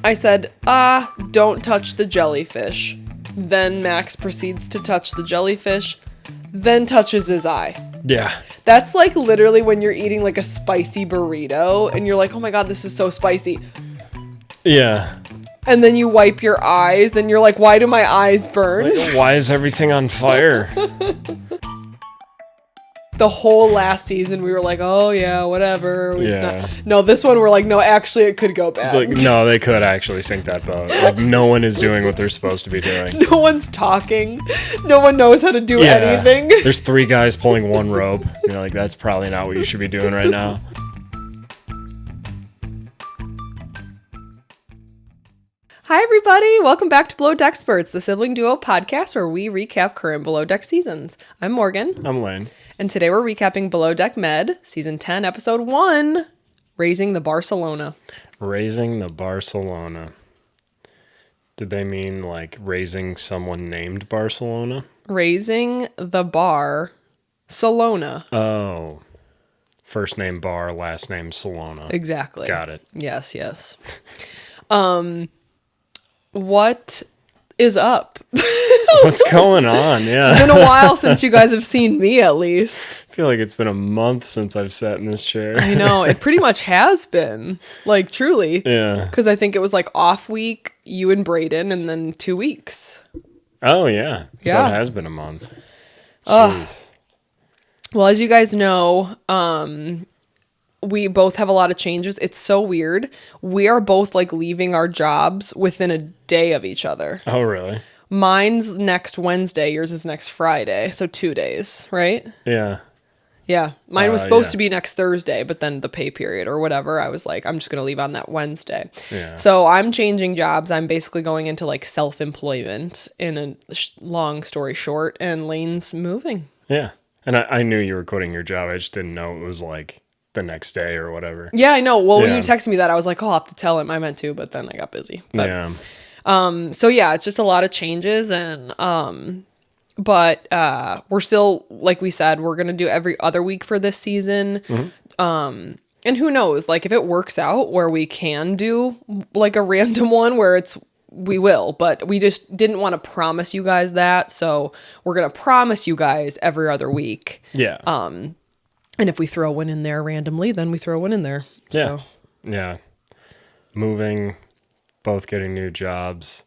I said, don't touch the jellyfish. Then Max proceeds to touch the jellyfish, then touches his eye. Yeah. That's like literally when you're eating like a spicy burrito and you're like, oh my God, this is so spicy. Yeah. And then you wipe your eyes and you're like, why do my eyes burn? Like, why is everything on fire? The whole last season we were like, oh yeah, whatever. Yeah. No, this one we're like, no, actually it could go bad. It's like, no, they could actually sink that boat. Like, no one is doing what they're supposed to be doing. No one's talking. No one knows how to do anything. There's 3 guys pulling one rope. You're like, that's probably not what you should be doing right now. Hi, everybody. Welcome back to Below Deck Experts, the sibling duo podcast where we recap current Below Deck seasons. I'm Morgan. I'm Lane. And today we're recapping Below Deck Med, Season 10, Episode 1, Raising the Barcelona. Raising the Barcelona. Did they mean like raising someone named Barcelona? Raising the Bar Salona. Oh. First name Bar, last name Salona. Exactly. Got it. Yes. What is up? What's going on? Yeah. It's been a while since you guys have seen me, at least. I feel like it's been a month since I've sat in this chair. I know. It pretty much has been. Like, truly. Yeah. Because I think it was like off week, you and Brayden, and then 2 weeks. Oh, yeah. So Yeah. it has been a month. Well, as you guys know, we both have a lot of changes. It's so weird. We are both like leaving our jobs within a day of each other. Oh, really? Mine's next Wednesday. Yours is next Friday. So 2 days, right? Yeah. Yeah. Mine was supposed to be next Thursday, but then the pay period or whatever, I was like, I'm just going to leave on that Wednesday. Yeah. So I'm changing jobs. I'm basically going into like self-employment in a long story short, and Lane's moving. Yeah. And I knew you were quitting your job. I just didn't know it was like the next day or whatever. Yeah, I know. Well, when Yeah. you texted me that, I was like, oh, I'll have to tell him. I meant to, but then I got busy. But, Yeah. So yeah, it's just a lot of changes, and but we're still, like we said, we're gonna do every other week for this season. Mm-hmm. And who knows, like if it works out where we can do like a random one where we will, but we just didn't want to promise you guys that, so we're gonna promise you guys every other week. Yeah. And if we throw one in there randomly, then we throw one in there. Yeah. So. Yeah. Moving, both getting new jobs.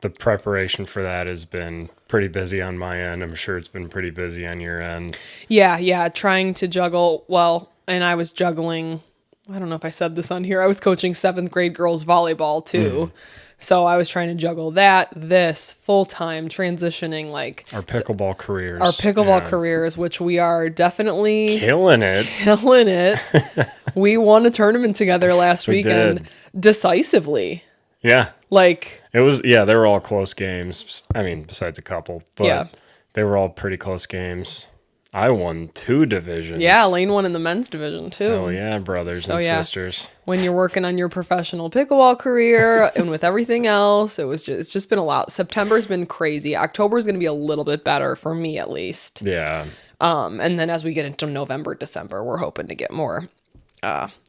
The preparation for that has been pretty busy on my end. I'm sure it's been pretty busy on your end. Yeah. Trying to juggle. Well, and I was juggling. I don't know if I said this on here. I was coaching 7th grade girls volleyball too. So I was trying to juggle this full-time transitioning, like Our pickleball careers. Careers, which we are definitely Killing it. We won a tournament together last weekend decisively. Yeah. Like It was, they were all close games. I mean, besides a couple, but they were all pretty close games. I won 2 divisions. Yeah, Lane won in the men's division too. Oh yeah, brothers and sisters. When you're working on your professional pickleball career and with everything else, it's just been a lot. September's been crazy. October's going to be a little bit better for me at least. Yeah. And then as we get into November, December, we're hoping to get more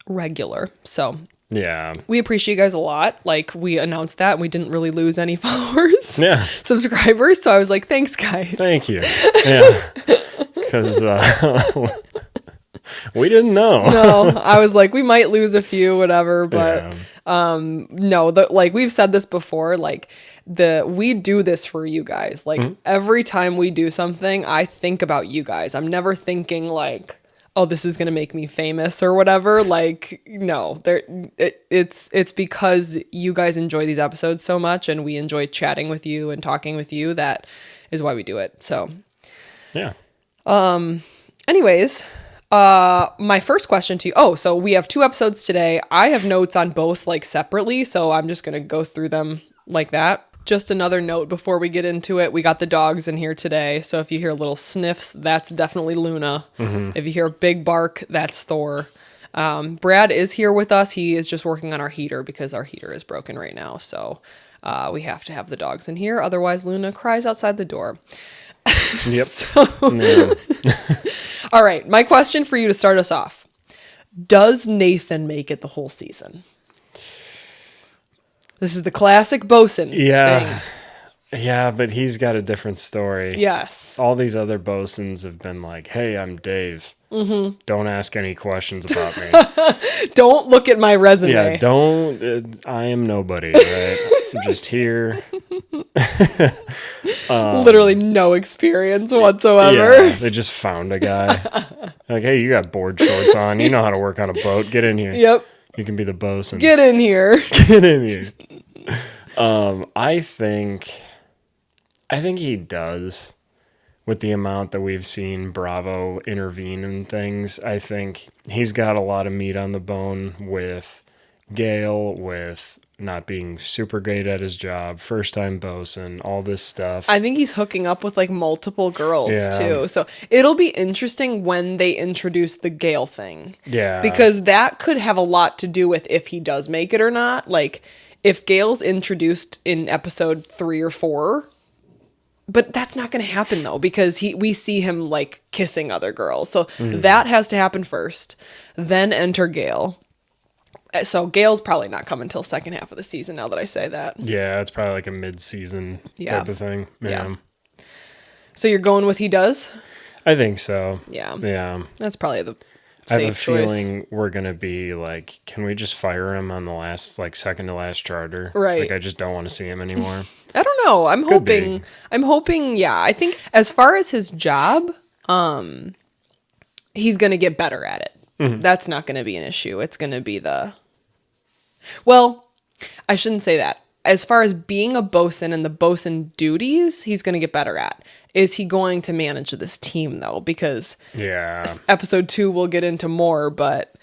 regular. So yeah, we appreciate you guys a lot. Like we announced that, and we didn't really lose any followers, subscribers. So I was like, thanks, guys. Thank you. Yeah, because we didn't know. No, I was like, we might lose a few, whatever. But no, like we've said this before, like we do this for you guys. Like every time we do something, I think about you guys. I'm never thinking like, oh, this is going to make me famous or whatever. Like, no, it's because you guys enjoy these episodes so much and we enjoy chatting with you and talking with you. That is why we do it. So, yeah. Anyways, my first question to you. Oh, so we have 2 episodes today. I have notes on both like separately. So I'm just going to go through them like that. Just another note before we get into it. We got the dogs in here today. So if you hear little sniffs, that's definitely Luna. If you hear a big bark, that's Thor. Brad is here with us. He is just working on our heater because our heater is broken right now. So we have to have the dogs in here. Otherwise, Luna cries outside the door. Yep. All right. My question for you to start us off. Does Nathan make it the whole season? This is the classic bosun Yeah. thing. Yeah, but he's got a different story. Yes. All these other bosuns have been like, hey, I'm Dave. Mm-hmm. Don't ask any questions about me. Don't look at my resume. Yeah, don't. I am nobody, right? I'm just here. Literally no experience whatsoever. Yeah, they just found a guy. Like, hey, you got board shorts on. You know how to work on a boat. Get in here. Yep. You can be the bosun. Get in here. Get in here. I think he does. With the amount that we've seen Bravo intervene in things, I think he's got a lot of meat on the bone with Gail, with not being super great at his job, first time bosun, all this stuff. I think he's hooking up with like multiple girls Yeah. too. So it'll be interesting when they introduce the Gale thing. Yeah. Because that could have a lot to do with if he does make it or not. Like if Gail's introduced in episode 3 or 4, but that's not going to happen though, because we see him like kissing other girls. So that has to happen first. Then enter Gale. So Gail's probably not coming until second half of the season now that I say that. Yeah, it's probably like a mid-season type of thing. Yeah. So you're going with he does? I think so. Yeah. Yeah. That's probably the I have a safe choice. feeling we're going to be like, can we just fire him on the last, like second to last charter? Right. Like, I just don't want to see him anymore. I don't know. I'm hoping, yeah. I think as far as his job, he's going to get better at it. Mm-hmm. That's not going to be an issue. It's going to be well, I shouldn't say that. As far as being a bosun and the bosun duties, he's going to get better at. Is he going to manage this team though? Because episode 2 we'll get into more, but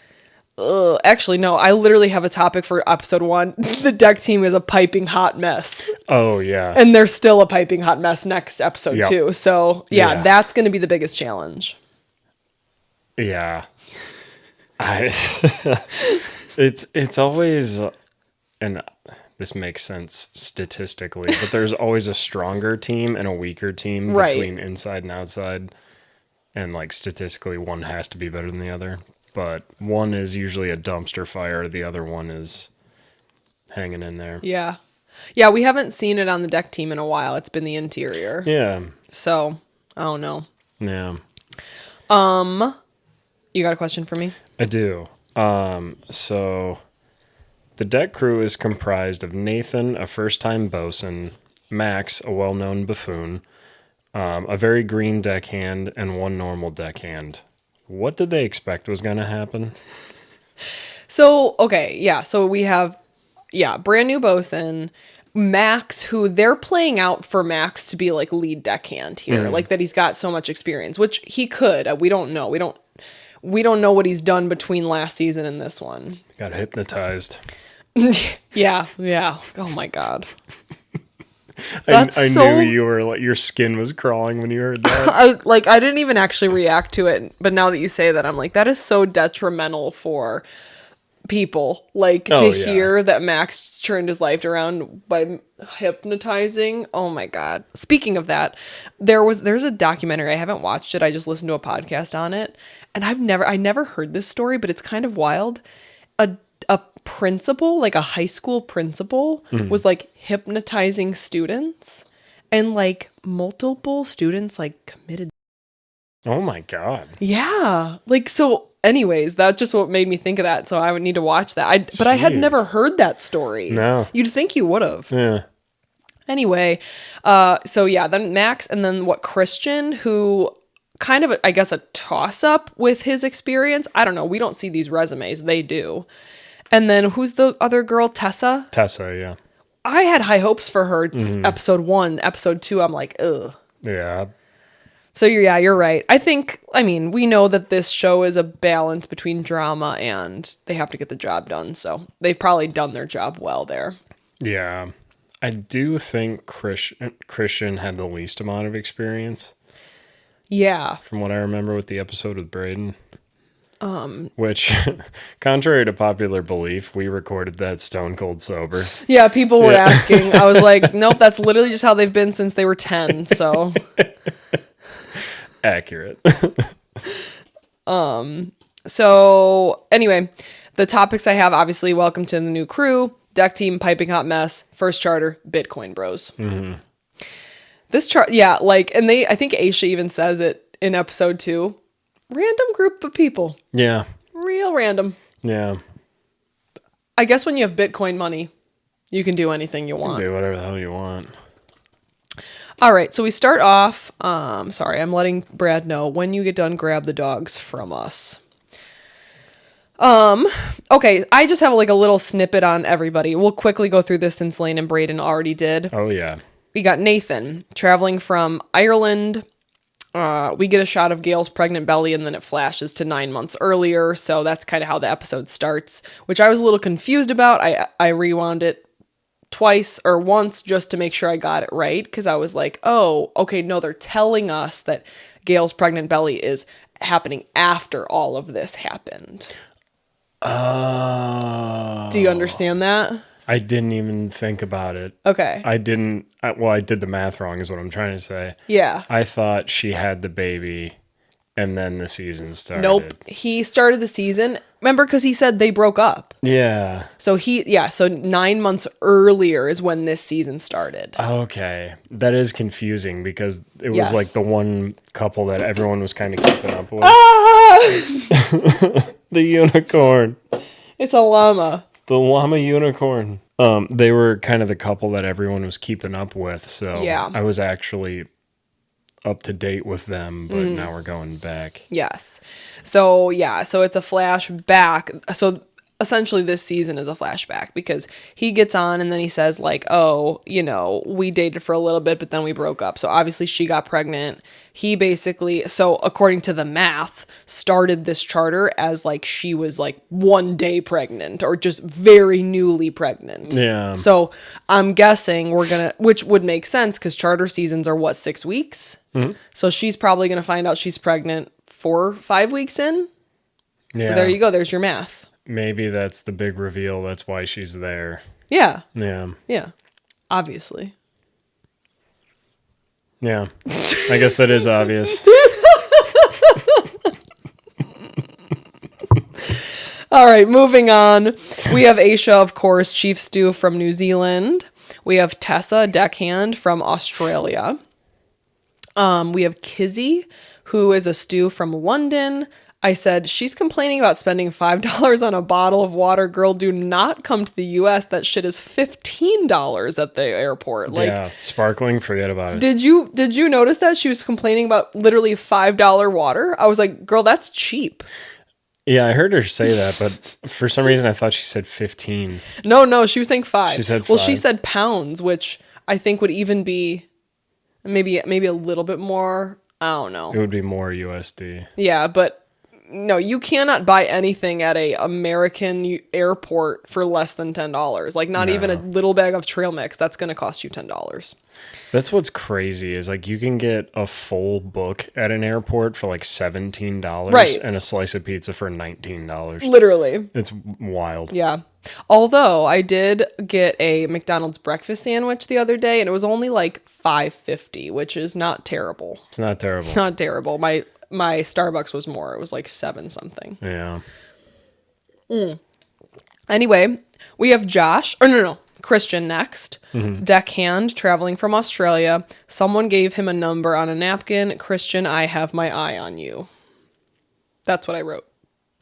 actually no, I literally have a topic for episode 1. The deck team is a piping hot mess. Oh yeah. And they're still a piping hot mess next episode too. So yeah, that's going to be the biggest challenge. Yeah. It's always, and this makes sense statistically, but there's always a stronger team and a weaker team between inside and outside. And like statistically, one has to be better than the other. But one is usually a dumpster fire. The other one is hanging in there. Yeah. Yeah, we haven't seen it on the deck team in a while. It's been the interior. Yeah. So, I don't know. Yeah. You got a question for me? I do. So the deck crew is comprised of Nathan, a first-time bosun, Max, a well-known buffoon, a very green deckhand, and one normal deckhand. What did they expect was going to happen? So, okay, yeah. So we have, brand new bosun, Max, who they're playing out for Max to be like lead deckhand here, like that he's got so much experience, which he could. We don't know. We don't know what he's done between last season and this one. Got hypnotized. Yeah. Oh my God. I knew you were like, your skin was crawling when you heard that. I didn't even actually react to it, but now that you say that, I'm like, that is so detrimental for people. Like hear that Max turned his life around by hypnotizing. Oh my God. Speaking of that, there's a documentary. I haven't watched it. I just listened to a podcast on it, and I never heard this story, but it's kind of wild. A principal, like a high school principal, was like hypnotizing students, and like multiple students like committed. Oh my God. Yeah. Like, so anyways, that's just what made me think of that. So I would need to watch that. But I had never heard that story. No. You'd think you would have. Yeah. Anyway, so yeah, then Max, and then Christian, who kind of, I guess, a toss up with his experience. I don't know. We don't see these resumes. They do. And then who's the other girl? Tessa? Tessa, yeah. I had high hopes for her. Episode 1, episode 2, I'm like, ugh. Yeah. So you're right. I mean, we know that this show is a balance between drama and they have to get the job done. So they've probably done their job well there. Yeah. I do think Christian had the least amount of experience. Yeah. From what I remember with the episode with Braden. Which, contrary to popular belief, we recorded that stone cold sober. Yeah, people were asking. I was like, nope, that's literally just how they've been since they were 10. So accurate. So anyway, the topics I have, obviously, welcome to the new crew. Deck team, piping hot mess. First charter, Bitcoin bros. This chart, yeah, like, and I think Aisha even says it in episode 2. Random group of people. Yeah. Real random. Yeah. I guess when you have Bitcoin money, you can do anything you want. Do whatever the hell you want. All right, so we start off. Sorry, I'm letting Brad know when you get done, grab the dogs from us. Okay, I just have like a little snippet on everybody. We'll quickly go through this since Lane and Braden already did. Oh, yeah. We got Nathan traveling from Ireland. We get a shot of Gail's pregnant belly, and then it flashes to 9 months earlier. So that's kind of how the episode starts, which I was a little confused about. I rewound it twice or once just to make sure I got it right, because I was like, oh, okay, no, they're telling us that Gail's pregnant belly is happening after all of this happened. Oh. Do you understand that? I didn't even think about it. Okay. I did the math wrong is what I'm trying to say. Yeah. I thought she had the baby and then the season started. Nope. He started the season. Remember, because he said they broke up. Yeah. So so 9 months earlier is when this season started. Okay. That is confusing because it was Yes. like the one couple that everyone was kind of keeping up with. The unicorn. It's a llama. The llama unicorn. They were kind of the couple that everyone was keeping up with, so Yeah. I was actually up to date with them, but now we're going back. Yes. So it's a flashback. So essentially this season is a flashback because he gets on and then he says like, oh, we dated for a little bit, but then we broke up. So obviously she got pregnant. He basically, so according to the math, started this charter as like she was like 1 day pregnant or just very newly pregnant. Yeah. So I'm guessing which would make sense because charter seasons are 6 weeks? Mm-hmm. So she's probably going to find out she's pregnant 4 or 5 weeks in. Yeah. So there you go. There's your math. Maybe that's the big reveal. That's why she's there. Yeah. Yeah. Yeah. Obviously. Yeah. I guess that is obvious. All right, moving on. We have Aisha, of course, Chief Stew from New Zealand. We have Tessa, deckhand from Australia. We have Kizzy, who is a stew from London. I said, she's complaining about spending $5 on a bottle of water. Girl, do not come to the U.S. That shit is $15 at the airport. Like, yeah, sparkling, forget about it. Did you notice that she was complaining about literally $5 water? I was like, girl, that's cheap. Yeah, I heard her say that, but for some reason I thought she said 15. No, she was saying 5. She said 5. Well, she said pounds, which I think would even be maybe a little bit more. I don't know. It would be more USD. Yeah, but no, you cannot buy anything at a American airport for less than $10. Like not even a little bag of trail mix. That's going to cost you $10. That's what's crazy is like you can get a full book at an airport for like $17 right, and a slice of pizza for $19. Literally. It's wild. Yeah. Although I did get a McDonald's breakfast sandwich the other day and it was only like $5.50, which is not terrible. It's not terrible. Not terrible. My Starbucks was more. It was like 7 something. Yeah. Anyway, we have Josh. Or no. Christian next. Mm-hmm. Deckhand traveling from Australia. Someone gave him a number on a napkin. Christian, I have my eye on you. That's what I wrote.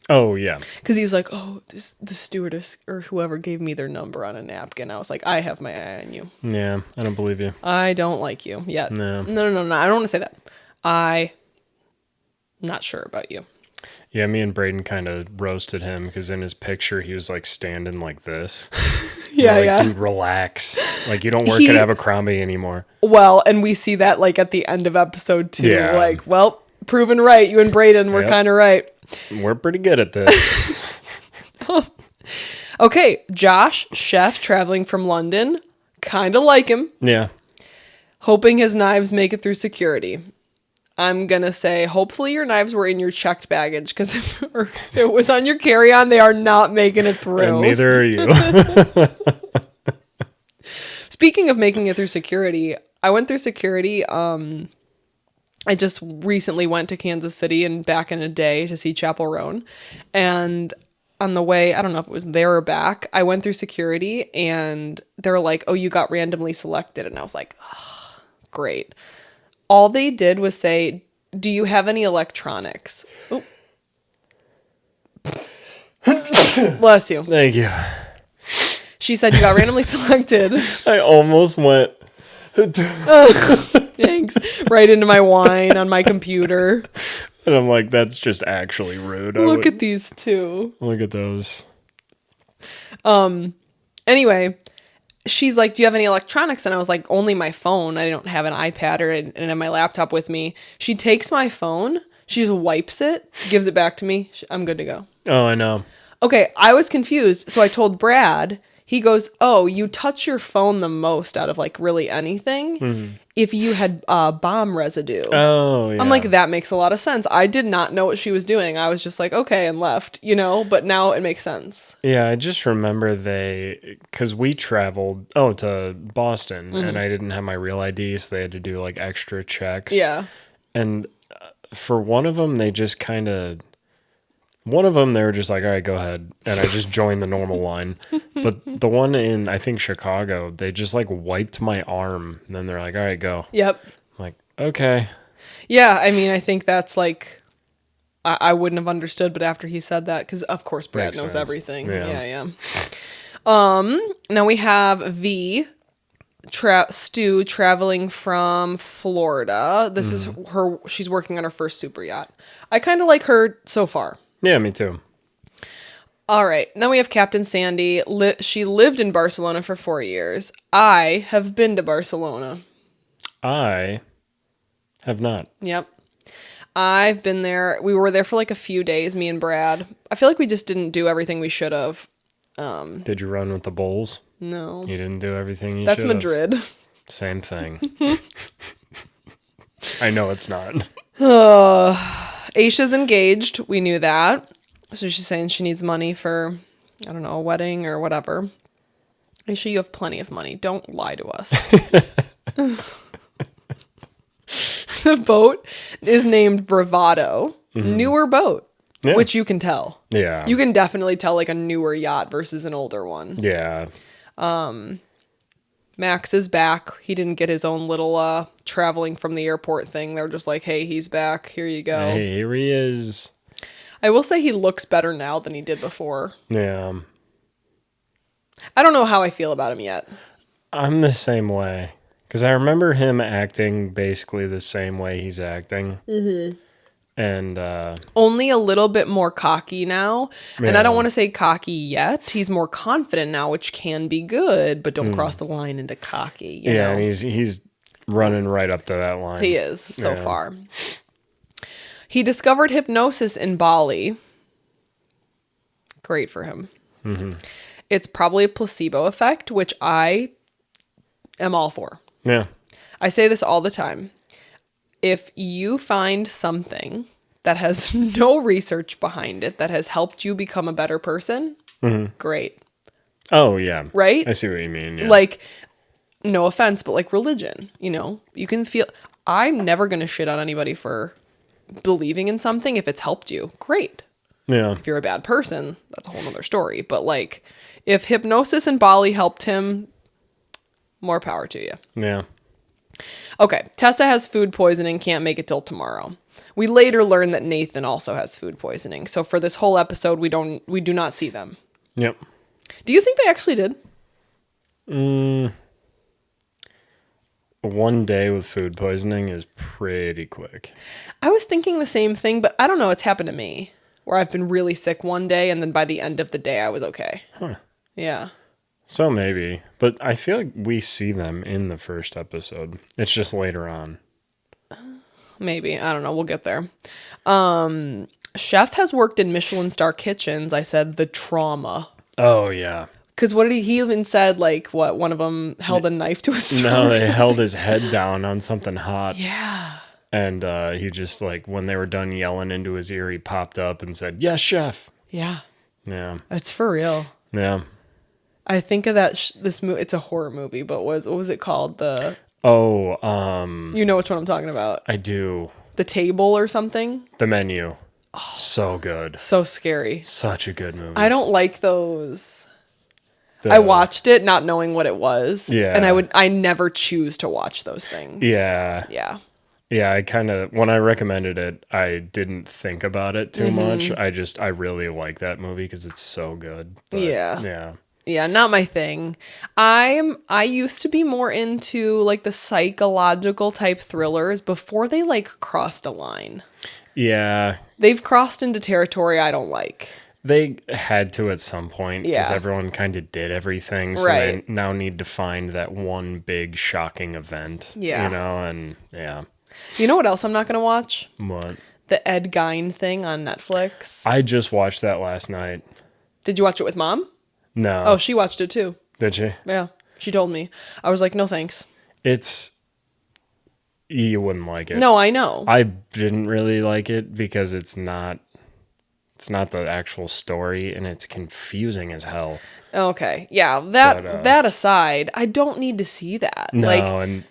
Oh, yeah. Because he was like, oh, the stewardess or whoever gave me their number on a napkin. I was like, I have my eye on you. Yeah, I don't believe you. I don't like you yet. No. I don't want to say that. I'm not sure about you. Yeah, me and Braden kind of roasted him because in his picture he was like standing like this. Yeah. Dude, relax. Like you don't work at Abercrombie anymore. Well, and we see that like at the end of episode 2. Yeah. Like, well, proven right. You and Braden were kind of right. We're pretty good at this. Okay, Josh, chef traveling from London. Kind of like him. Yeah. Hoping his knives make it through security. I'm going to say, hopefully your knives were in your checked baggage, because if it was on your carry-on, they are not making it through. And neither are you. Speaking of making it through security, I went through security. I just recently went to Kansas City and back in a day to see Chapel Roan. And on the way, I don't know if it was there or back, I went through security and they were like, oh, you got randomly selected. And I was like, oh, great. All they did was say, do you have any electronics? Oh. Bless you. Thank you. She said you got randomly selected. I almost went. Thanks. Right into my wine on my computer. And I'm like, that's just actually rude. Look at these two. Look at those. Anyway, she's like, do you have any electronics? And I was like, only my phone. I don't have an iPad and my laptop with me. She takes my phone. She just wipes it, gives it back to me. I'm good to go. Oh, I know. Okay, I was confused. So I told Brad. He goes, oh, you touch your phone the most out of like really anything if you had bomb residue. Oh, yeah. I'm like, that makes a lot of sense. I did not know what she was doing. I was just like, okay, and left, but now it makes sense. Yeah, I just remember because we traveled, to Boston, and I didn't have my real ID, so they had to do like extra checks. Yeah. And for one of them, they just kind of... One of them, they were just like, all right, go ahead. And I just joined the normal line. But the one in, I think, Chicago, they just like wiped my arm. And then they're like, all right, go. Yep. I'm like, okay. Yeah, I mean, I think that's like, I wouldn't have understood, but after he said that, because of course Brad knows everything. Yeah. Now we have Stu traveling from Florida. This is she's working on her first super yacht. I kind of like her so far. Yeah, me too. All right. Then we have Captain Sandy. She lived in Barcelona for 4 years. I have been to Barcelona. I have not. Yep. I've been there. We were there for like a few days, me and Brad. I feel like we just didn't do everything we should have. Did you run with the Bulls? No. You didn't do everything you should have? That's Madrid. Same thing. I know it's not. Aisha's engaged. We knew that. So she's saying she needs money for, I don't know, a wedding or whatever. Aisha, you have plenty of money. Don't lie to us. The boat is named Bravado. Newer boat, which you can tell. Yeah. You can definitely tell like a newer yacht versus an older one. Yeah. Max is back. He didn't get his own little traveling from the airport thing. They're just like, hey, he's back. Here you go. Hey, here he is. I will say he looks better now than he did before. Yeah. I don't know how I feel about him yet. I'm the same way. Because I remember him acting basically the same way he's acting. Mm-hmm. And only a little bit more cocky now. Yeah. And I don't want to say cocky yet. He's more confident now, which can be good, but don't cross the line into cocky. You know? And he's running right up to that line. He is so far. He discovered hypnosis in Bali. Great for him. Mm-hmm. It's probably a placebo effect, which I am all for. Yeah. I say this all the time. If you find something that has no research behind it that has helped you become a better person, great. Oh, yeah. Right? I see what you mean. Yeah. Like, no offense, but like religion, you can feel... I'm never going to shit on anybody for believing in something if it's helped you. Great. Yeah. If you're a bad person, that's a whole nother story. But like, if hypnosis in Bali helped him, more power to you. Yeah. Okay, Tessa has food poisoning, can't make it till tomorrow. We later learn that Nathan also has food poisoning. So for this whole episode, we do not see them. Yep. Do you think they actually did? One day with food poisoning is pretty quick. I was thinking the same thing, but I don't know. It's happened to me where I've been really sick one day and then by the end of the day I was okay. Huh. Yeah. So maybe, but I feel like we see them in the first episode. It's just later on. Maybe. I don't know. We'll get there. Chef has worked in Michelin star kitchens. I said the trauma. Oh, yeah. Because what did he even said? Like, what? One of them held a knife to his throat? No, they held his head down on something hot. Yeah. And he just, like, when they were done yelling into his ear, he popped up and said, "Yes, chef." Yeah. Yeah. That's for real. Yeah. I think of that, this movie, it's a horror movie, but what was it called? You know which one I'm talking about. I do. The Table or something? The Menu. So good. So scary. Such a good movie. I don't like those. I watched it not knowing what it was. Yeah. And I never choose to watch those things. Yeah. Yeah. Yeah, I kind of, when I recommended it, I didn't think about it too much. I really like that movie because it's so good. But, Yeah. Yeah. Yeah, not my thing. I used to be more into like the psychological type thrillers before they like crossed a line. Yeah. They've crossed into territory I don't like. They had to at some point because Yeah. everyone kind of did everything. So Right. they now need to find that one big shocking event. Yeah. You know, and yeah. You know what else I'm not going to watch? What? The Ed Gein thing on Netflix. I just watched that last night. Did you watch it with Mom? No. Oh, she watched it too. Did she? Yeah, she told me. I was like, no thanks. You wouldn't like it. No, I know. I didn't really like it because it's not the actual story and it's confusing as hell. Okay. Yeah, that aside, I don't need to see that. No, like, and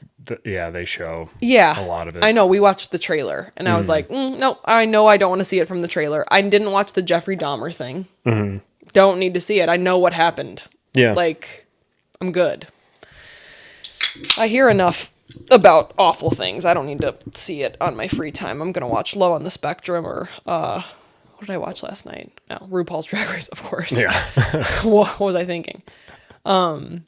they show yeah, a lot of it. I know. We watched the trailer and I was like, no, I know I don't want to see it from the trailer. I didn't watch the Jeffrey Dahmer thing. Mm-hmm. Don't need to see it. I know what happened. Yeah. Like, I'm good. I hear enough about awful things. I don't need to see it on my free time. I'm going to watch Low on the Spectrum or, what did I watch last night? No, RuPaul's Drag Race, of course. Yeah. What was I thinking? I'm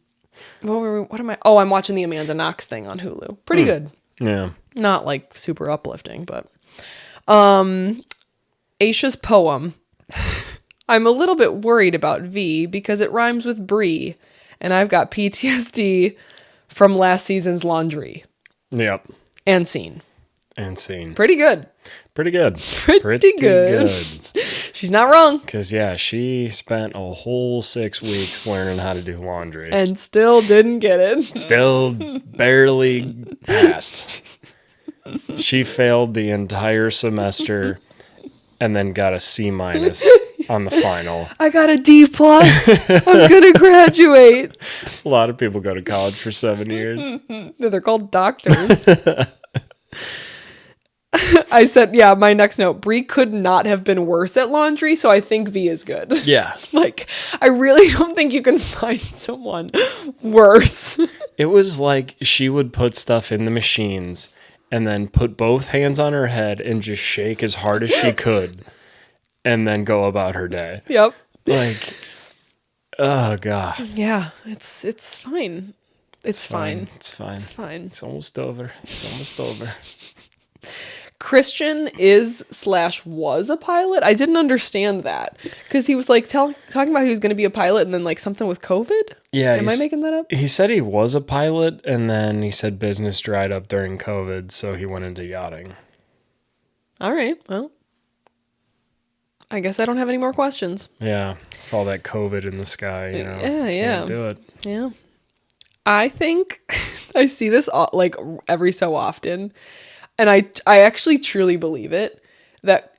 watching the Amanda Knox thing on Hulu. Pretty good. Yeah. Not like super uplifting, but Aisha's poem. I'm a little bit worried about V because it rhymes with Brie, and I've got PTSD from last season's Laundry. Yep. And Scene. Pretty good. Pretty good. She's not wrong. Because, yeah, she spent a whole 6 weeks learning how to do laundry. And still didn't get it. Still barely passed. She failed the entire semester and then got a C- on the final. I got a D+. I'm going to graduate. A lot of people go to college for 7 years. They're called doctors. I said, yeah, my next note, Brie could not have been worse at laundry, so I think V is good. Yeah. Like, I really don't think you can find someone worse. It was like she would put stuff in the machines and then put both hands on her head and just shake as hard as she could and then go about her day. Yep. Like, oh, God. Yeah, it's fine. It's fine. It's fine. It's fine. It's almost over. Christian was a pilot. I didn't understand that because he was like talking about he was going to be a pilot and then like something with COVID. Yeah. Am I making that up? He said he was a pilot and then he said business dried up during COVID, so he went into yachting. All right. Well, I guess I don't have any more questions. Yeah. With all that COVID in the sky, you know. Can't do it. Yeah. I think I see this like every so often. And I actually truly believe it, that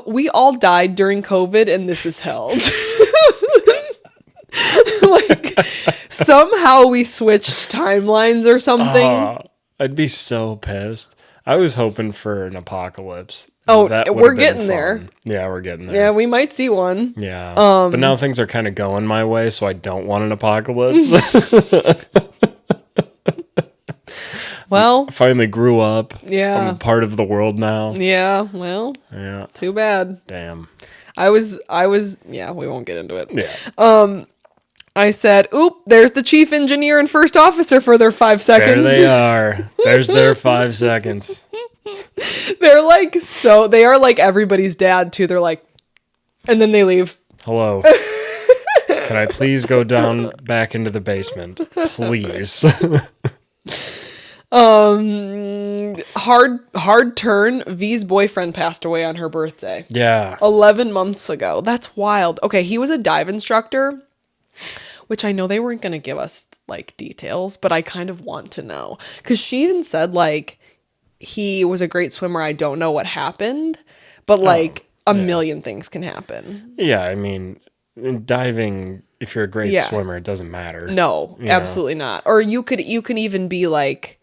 we all died during COVID and this is held. Like, somehow we switched timelines or something. I'd be so pissed. I was hoping for an apocalypse. Oh, we're getting there. Yeah, we're getting there. Yeah, we might see one. Yeah. But now things are kind of going my way, so I don't want an apocalypse. Well, I finally grew up. Yeah. I'm part of the world now. Yeah, well. Yeah. Too bad. Damn. I was yeah, we won't get into it. Yeah. I said, oop, there's the chief engineer and first officer for their 5 seconds. There they are. There's their 5 seconds. They're like, they are like everybody's dad too. They're like, and then they leave. Hello. Can I please go down back into the basement? Please. Hard turn. V's boyfriend passed away on her birthday. Yeah. 11 months ago. That's wild. Okay, he was a dive instructor, which I know they weren't going to give us like details, but I kind of want to know. Because she even said like, he was a great swimmer. I don't know what happened, but like a million things can happen. Yeah, I mean, in diving, if you're a great swimmer, it doesn't matter. No, absolutely not. Or you can even be like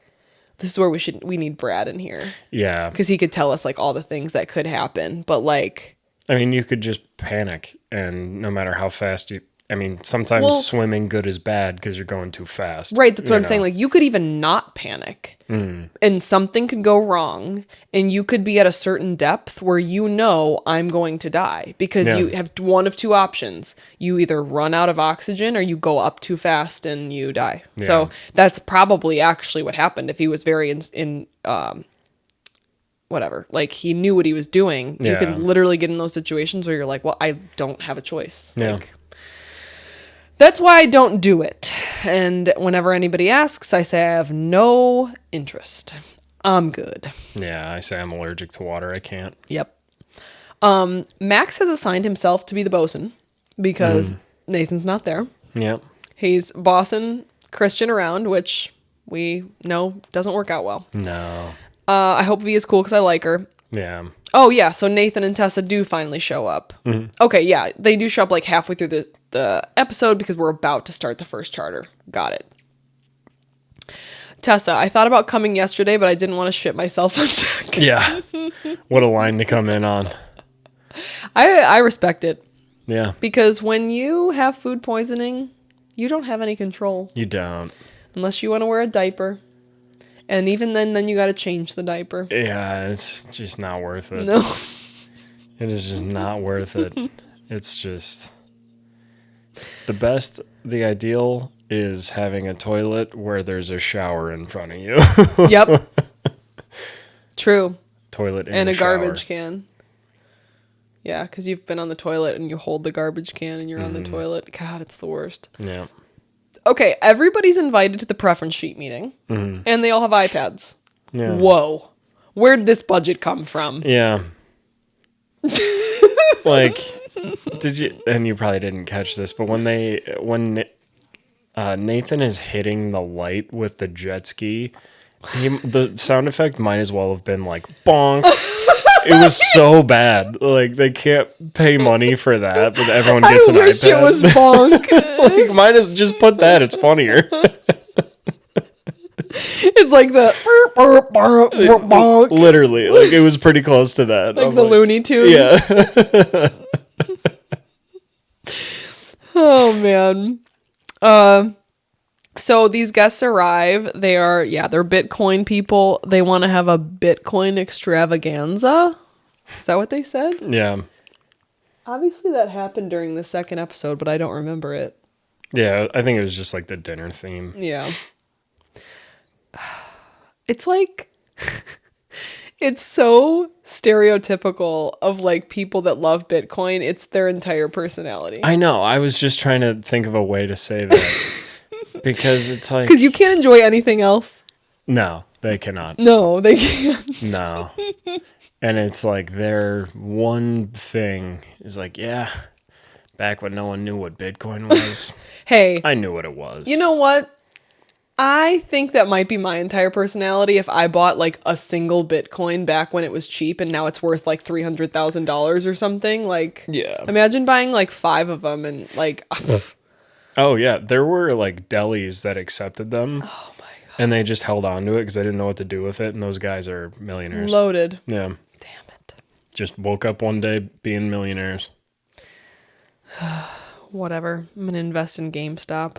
this is where we need Brad in here. Yeah. Because he could tell us like all the things that could happen. But like, I mean, you could just panic, and no matter how fast sometimes swimming good is bad because you're going too fast. Right, that's what I'm saying. Like, you could even not panic, and something could go wrong, and you could be at a certain depth where I'm going to die because you have one of two options. You either run out of oxygen or you go up too fast and you die. Yeah. So that's probably actually what happened if he was very in whatever. Like, he knew what he was doing. You can literally get in those situations where you're like, well, I don't have a choice. Yeah. Like, that's why I don't do it. And whenever anybody asks, I say I have no interest. I'm good. Yeah, I say I'm allergic to water. I can't. Yep. Max has assigned himself to be the bosun because Nathan's not there. Yep. He's bossing Christian around, which we know doesn't work out well. No. I hope V is cool because I like her. Yeah. Oh, yeah. So Nathan and Tessa do finally show up. Mm-hmm. Okay, yeah. They do show up like halfway through the episode because we're about to start the first charter. Got it. Tessa, I thought about coming yesterday, but I didn't want to shit myself on deck. Yeah. What a line to come in on. I respect it. Yeah. Because when you have food poisoning, you don't have any control. You don't. Unless you want to wear a diaper. And even then you got to change the diaper. Yeah, it's just not worth it. No. It is just not worth it. It's just... The ideal is having a toilet where there's a shower in front of you. Yep. True. Toilet in and a shower. Garbage can. Yeah, because you've been on the toilet and you hold the garbage can and you're on the toilet. God, it's the worst. Yeah. Okay, everybody's invited to the preference sheet meeting, and they all have iPads. Yeah. Whoa. Where'd this budget come from? Yeah. Like, did you, and you probably didn't catch this, but when Nathan is hitting the light with the jet ski, the sound effect might as well have been like, bonk. It was so bad. Like, they can't pay money for that, but everyone gets an iPad. I wish it was bonk. Like, might as just put that. It's funnier. It's like the bonk. Literally, like, it was pretty close to that. Like the Looney Tunes. Yeah. Oh man. So these guests arrive. They're Bitcoin people. They want to have a Bitcoin extravaganza. Is that what they said? Yeah. Obviously that happened during the second episode, but I don't remember it. Yeah, I think it was just like the dinner theme. Yeah. It's like, it's so stereotypical of like people that love Bitcoin. It's their entire personality. I know. I was just trying to think of a way to say that. Because it's like... Because you can't enjoy anything else. No, they cannot. No, they can't. No. And it's like their one thing is like, yeah, back when no one knew what Bitcoin was. Hey. I knew what it was. You know what? I think that might be my entire personality if I bought like a single Bitcoin back when it was cheap and now it's worth like $300,000 or something. Like, yeah. Imagine buying like 5 of them and like... Oh, yeah. There were, like, delis that accepted them. Oh, my God. And they just held on to it because they didn't know what to do with it. And those guys are millionaires. Loaded. Yeah. Damn it. Just woke up one day being millionaires. Whatever. I'm going to invest in GameStop.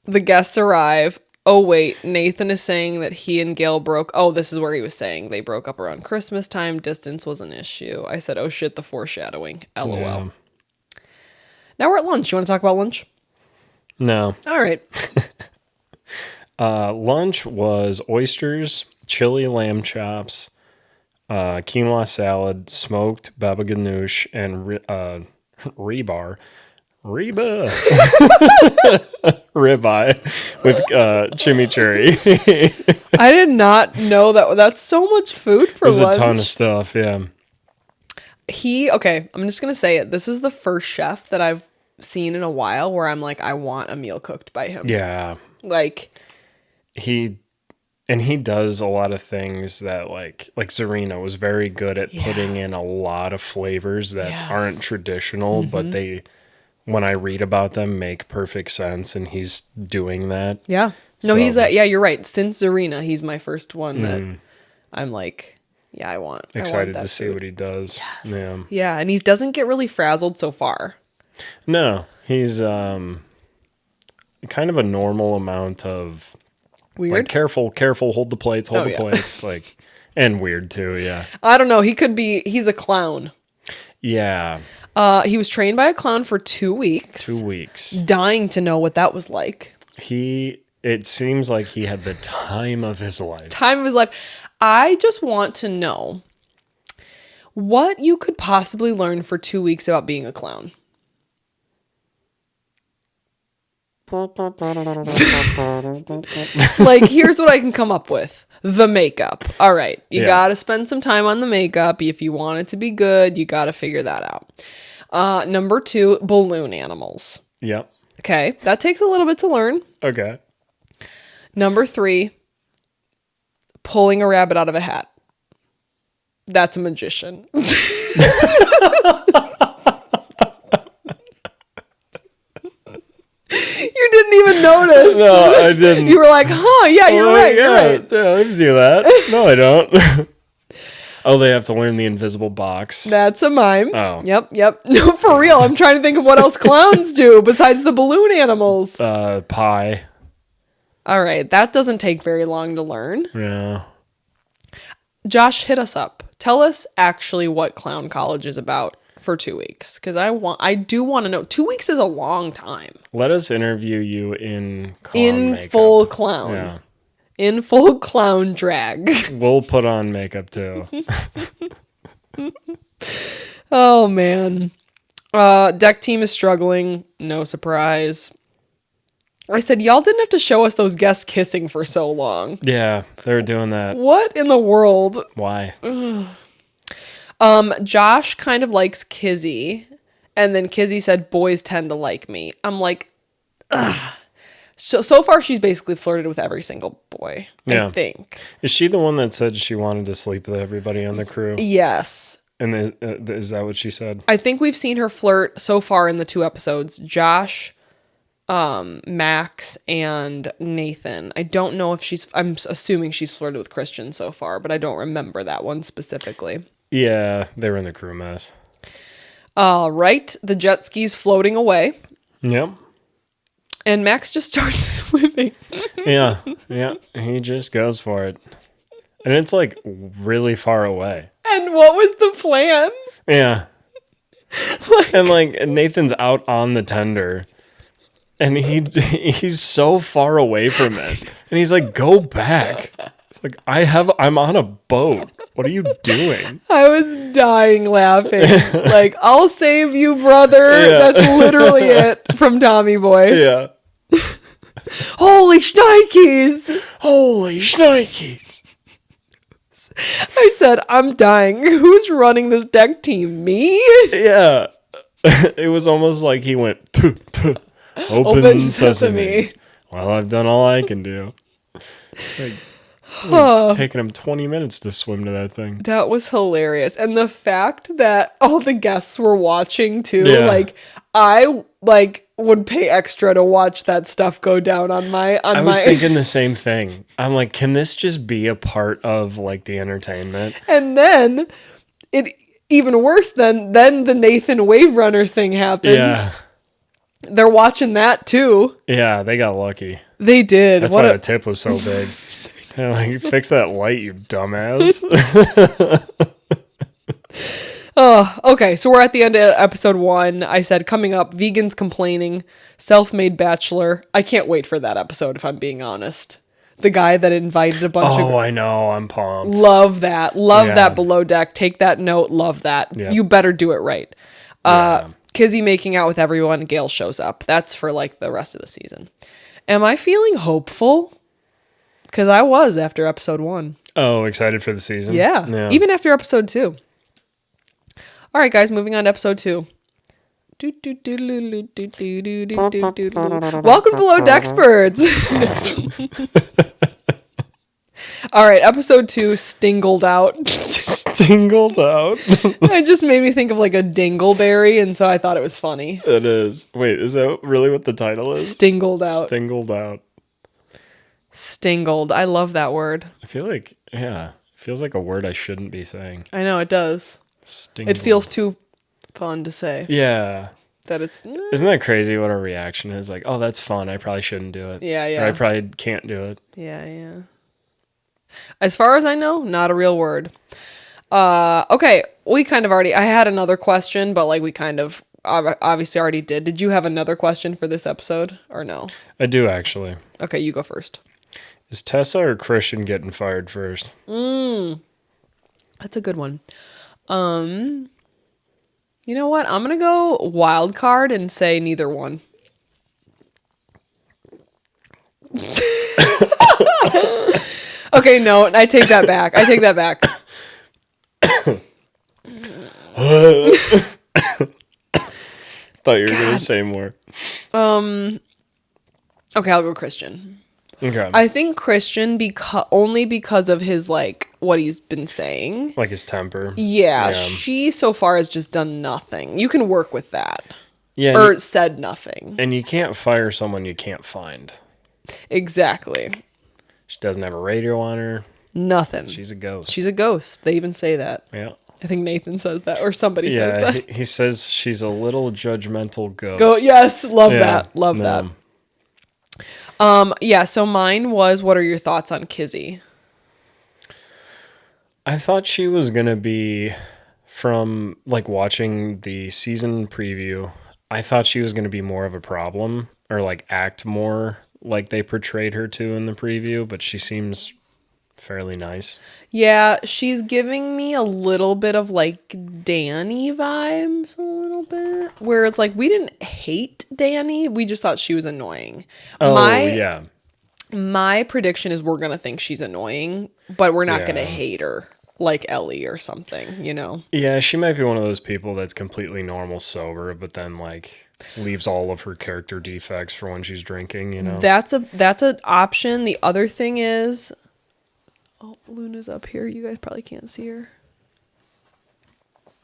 The guests arrive. Oh, wait. Nathan is saying that he and Gail broke... Oh, this is where he was saying they broke up around Christmas time. Distance was an issue. I said, oh, shit, the foreshadowing. LOL. Yeah. Now we're at lunch. You want to talk about lunch? No. All right. Lunch was oysters, chili lamb chops, quinoa salad, smoked baba ganoush, and ribeye ribeye with chimichurri. I did not know that. That's so much food for lunch. It was a ton of stuff, yeah. Okay, I'm just going to say it. This is the first chef that I've seen in a while where I'm like, I want a meal cooked by him. Yeah. Like, he does a lot of things that like Zarina was very good at putting in a lot of flavors that aren't traditional, but they, when I read about them, make perfect sense, and he's doing that. Yeah. No, he's yeah, you're right. Since Zarina, he's my first one that I'm like, yeah, I want. Excited to see what he does. Yes. Yeah. Yeah, and he doesn't get really frazzled so far. No, he's kind of a normal amount of Weird. like careful, hold the plates, plates, like, and weird too. Yeah. I don't know. He's a clown. Yeah. He was trained by a clown for 2 weeks. 2 weeks. Dying to know what that was like. It seems like he had the time of his life. Time of his life. I just want to know what you could possibly learn for 2 weeks about being a clown. Like, here's what I can come up with. The makeup. All right. You gotta spend some time on the makeup. If you want it to be good, you gotta figure that out. Number 2, balloon animals. Yep. Okay. That takes a little bit to learn. Okay. Number 3, pulling a rabbit out of a hat. That's a magician. You didn't even notice. No, I didn't. You were like, huh, yeah, you're right. Yeah, You're right. Yeah, I can do that. No, I don't. Oh, they have to learn the invisible box. That's a mime. Oh. Yep. No, for real. I'm trying to think of what else clowns do besides the balloon animals. Pie. All right. That doesn't take very long to learn. Yeah. Josh, hit us up. Tell us actually what clown college is about for 2 weeks. Because I do want to know. 2 weeks is a long time. Let us interview you in clown makeup. Full clown. Yeah. In full clown drag. We'll put on makeup too. Oh, man. Deck team is struggling. No surprise. I said, y'all didn't have to show us those guests kissing for so long. Yeah, they're doing that. What in the world? Why? Josh kind of likes Kizzy. And then Kizzy said, boys tend to like me. I'm like, ugh. So far, she's basically flirted with every single boy, I think. Is she the one that said she wanted to sleep with everybody on the crew? Yes. And is that what she said? I think we've seen her flirt so far in the 2 episodes. Josh, Max, and Nathan. I don't know if I'm assuming she's flirted with Christian so far, but I don't remember that one specifically. Yeah, they were in the crew mess. All right. The jet ski's floating away. Yep. And Max just starts swimming. Yeah. He just goes for it. And it's like really far away. And what was the plan? Yeah. And like Nathan's out on the tender. And he's so far away from it. And he's like, go back. It's like, I'm on a boat. What are you doing? I was dying laughing. Like, I'll save you, brother. Yeah. That's literally it from Tommy Boy. Yeah. Holy shnikes. Holy shnikes. I said, I'm dying. Who's running this deck team? Me? Yeah. It was almost like he went, open sesame. Well, I've done all I can do. It's like, taking him 20 minutes to swim to that thing. That was hilarious. And the fact that all the guests were watching too, I would pay extra to watch that stuff go down on my I was thinking the same thing. I'm like, can this just be a part of like the entertainment? And then it even worse then the Nathan Wave Runner thing happens. Yeah. They're watching that too. Yeah, they got lucky. They did. That's why the tip was so big. Like, fix that light, you dumbass. Oh, okay. So we're at the end of episode 1. I said, coming up, vegans complaining, self-made bachelor. I can't wait for that episode, if I'm being honest. The guy that invited a bunch of... Oh, I know. I'm pumped. Love that. Love that below deck. Take that note. Love that. Yeah. You better do it right. Kizzy making out with everyone. Gail shows up. That's for like the rest of the season. Am I feeling hopeful? Because I was after episode 1. Oh, excited for the season? Yeah. Even after episode 2. All right, guys, moving on to episode 2. Welcome below decks, birds. All right, episode 2, Stingled Out. Stingled Out? It just made me think of like a dingleberry, and so I thought it was funny. It is. Wait, is that really what the title is? Stingled Out. Stingled Out. Stingled. I love that word. I feel like, yeah, it feels like a word I shouldn't be saying. I know, it does. Stingled. It feels too fun to say. Yeah. That it's... Isn't that crazy what our reaction is? Like, oh, that's fun. I probably shouldn't do it. Yeah, yeah. Or I probably can't do it. Yeah, yeah. As far as I know, not a real word. Okay, we kind of already... I had another question, but like we kind of obviously already did. Did you have another question for this episode or no? I do, actually. Okay, you go first. Is Tessa or Christian getting fired first? That's a good one. You know what? I'm going to go wild card and say neither one. Okay, no, I take that back. Thought you were going to say more. Okay, I'll go Christian. Okay. I think Christian only because of his, like, what he's been saying. Like his temper. Yeah, she so far has just done nothing. You can work with that. Yeah. Or said nothing. And you can't fire someone you can't find. Exactly. She doesn't have a radio on her. Nothing. She's a ghost. She's a ghost. They even say that. Yeah. I think Nathan says that, or somebody says that. He says she's a little judgmental ghost. Yes, love that. Love that. Yeah, so mine was, what are your thoughts on Kizzy? I thought she was going to be, from like watching the season preview, I thought she was going to be more of a problem or like act more like they portrayed her to in the preview, but she seems fairly nice. Yeah, she's giving me a little bit of like Danny vibes, a little bit, where it's like we didn't hate Danny, we just thought she was annoying. Yeah. My prediction is we're gonna think she's annoying, but we're not gonna hate her like Ellie or something, you know? Yeah, she might be one of those people that's completely normal sober, but then like leaves all of her character defects for when she's drinking, you know? That's an option. The other thing is, oh, Luna's up here. You guys probably can't see her.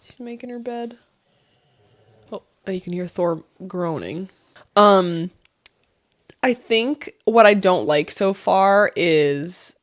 She's making her bed. Oh, you can hear Thor groaning. I think what I don't like so far is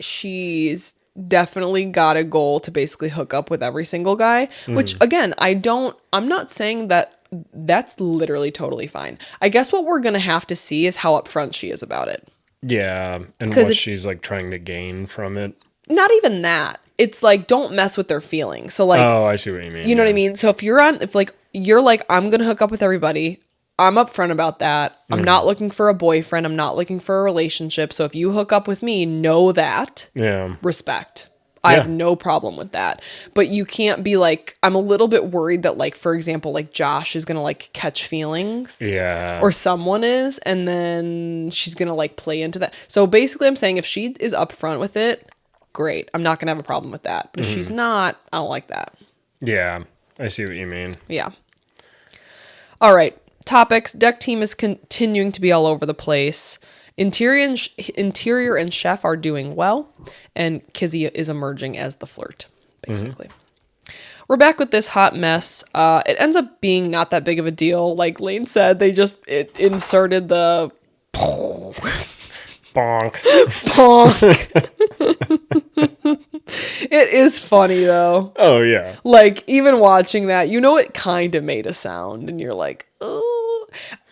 she's definitely got a goal to basically hook up with every single guy, which again, I'm not saying that that's literally totally fine. I guess what we're going to have to see is how upfront she is about it. Yeah, and what she's like trying to gain from it. Not even that. It's like, don't mess with their feelings. So like, oh, I see what you mean. You know what I mean? So if you're like, I'm going to hook up with everybody, I'm upfront about that. I'm not looking for a boyfriend. I'm not looking for a relationship. So if you hook up with me, know that. Yeah. Respect. I have no problem with that. But you can't be like, I'm a little bit worried that like, for example, like Josh is going to like catch feelings. Yeah. Or someone is. And then she's going to like play into that. So basically I'm saying if she is upfront with it, great. I'm not going to have a problem with that. But if she's not, I don't like that. Yeah. I see what you mean. Yeah. All right. Topics. Deck team is continuing to be all over the place. Interior and chef are doing well, and Kizzy is emerging as the flirt, basically. We're back with this hot mess. It ends up being not that big of a deal. Like Lane said, it inserted the bonk. It is funny though. Oh yeah. Like even watching that, it kind of made a sound, and you're like, oh.